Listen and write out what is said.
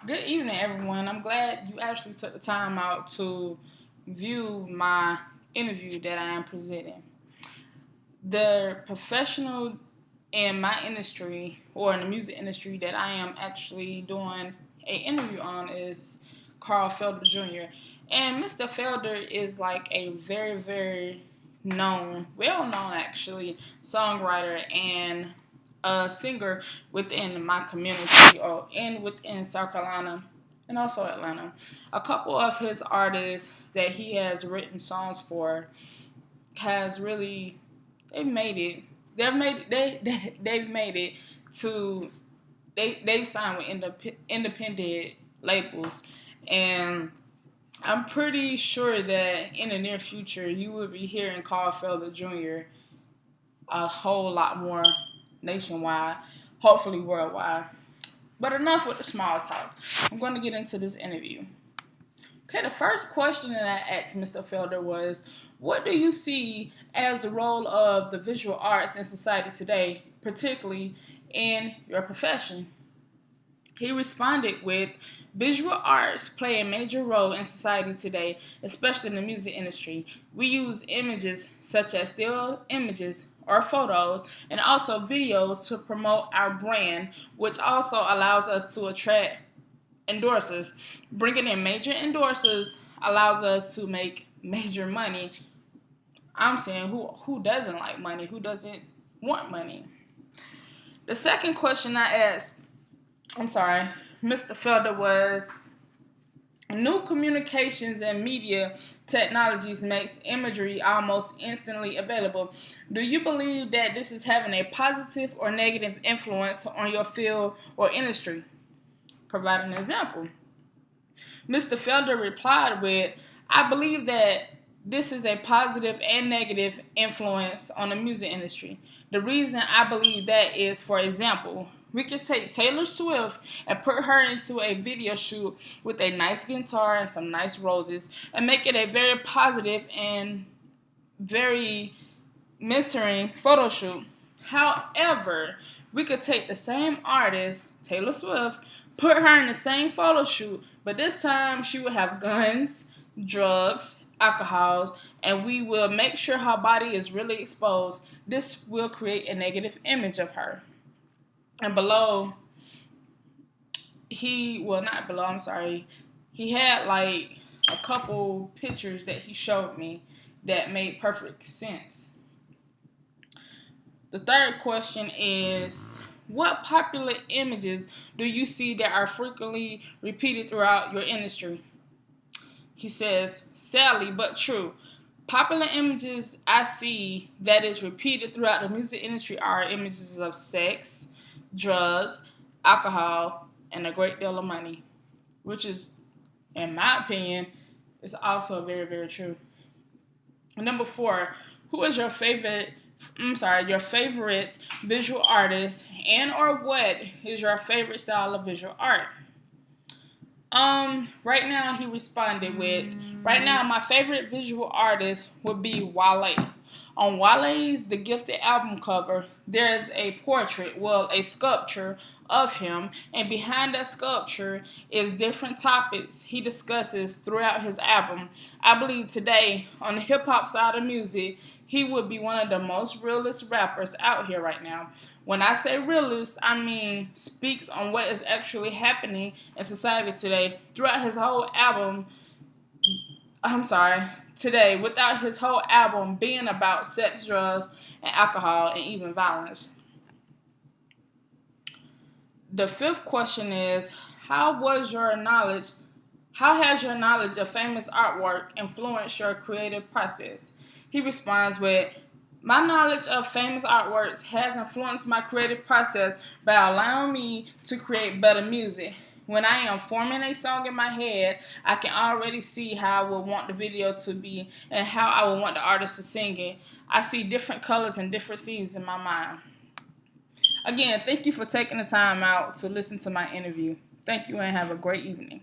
Good evening, everyone. I'm glad you actually took the time out to view my interview that I am presenting. The professional in my industry or in the music industry that I am actually doing an interview on is Carl Felder Jr. And Mr. Felder is like a very known, well known actually, songwriter and a singer within my community or within South Carolina and also Atlanta. A couple of his artists that he has written songs for has really they've made it. They've made it to they've signed with independent labels, and I'm pretty sure that in the near future you will be hearing Carl Felder Jr. a whole lot more nationwide, hopefully worldwide. But enough with the small talk. I'm going to get into this interview. Okay, the first question that I asked Mr. Felder was, what do you see as the role of the visual arts in society today, particularly in your profession? He responded with, visual arts play a major role in society today, especially in the music industry. We use images such as still images or photos and also videos to promote our brand, which also allows us to attract endorsers. Bringing in major endorsers allows us to make major money. I'm saying who doesn't like money? Who doesn't want money? The second question I asked, I'm sorry, Mr. Felder was, new communications and media technologies makes imagery almost instantly available. Do you believe that this is having a positive or negative influence on your field or industry? Provide an example. Mr. Felder replied with, I believe that this is a positive and negative influence on the music industry. The reason I believe that is, for example, we could take Taylor Swift and put her into a video shoot with a nice guitar and some nice roses and make it a very positive and very mentoring photo shoot. However, we could take the same artist, Taylor Swift, put her in the same photo shoot, but this time she would have guns, drugs, alcohols, and we will make sure her body is really exposed. This will create a negative image of her. And below, not below, I'm sorry, he had like a couple pictures that he showed me that made perfect sense. The third question is, what popular images do you see that are frequently repeated throughout your industry? He says, sadly but true. Popular images I see that is repeated throughout the music industry are images of sex, drugs, alcohol, and a great deal of money, which is, in my opinion, is also very true. Number four, who is your favorite visual artist, and or what is your favorite style of visual art? Right now he responded with, right now my favorite visual artist would be Wale. On Wale's The Gifted album cover, there is a portrait, well, a sculpture of him, and behind that sculpture is different topics he discusses throughout his album. I believe today, on the hip hop side of music, he would be one of the most realist rappers out here right now. When I say realist, I mean speaks on what is actually happening in society today. Throughout his whole album, I'm sorry, today, without his whole album being about sex, drugs, and alcohol, and even violence. The fifth question is, how has your knowledge of famous artwork influenced your creative process? He responds with, my knowledge of famous artworks has influenced my creative process by allowing me to create better music. When I am forming a song in my head, I can already see how I would want the video to be and how I would want the artist to sing it. I see different colors and different scenes in my mind. Again, thank you for taking the time out to listen to my interview. Thank you and have a great evening.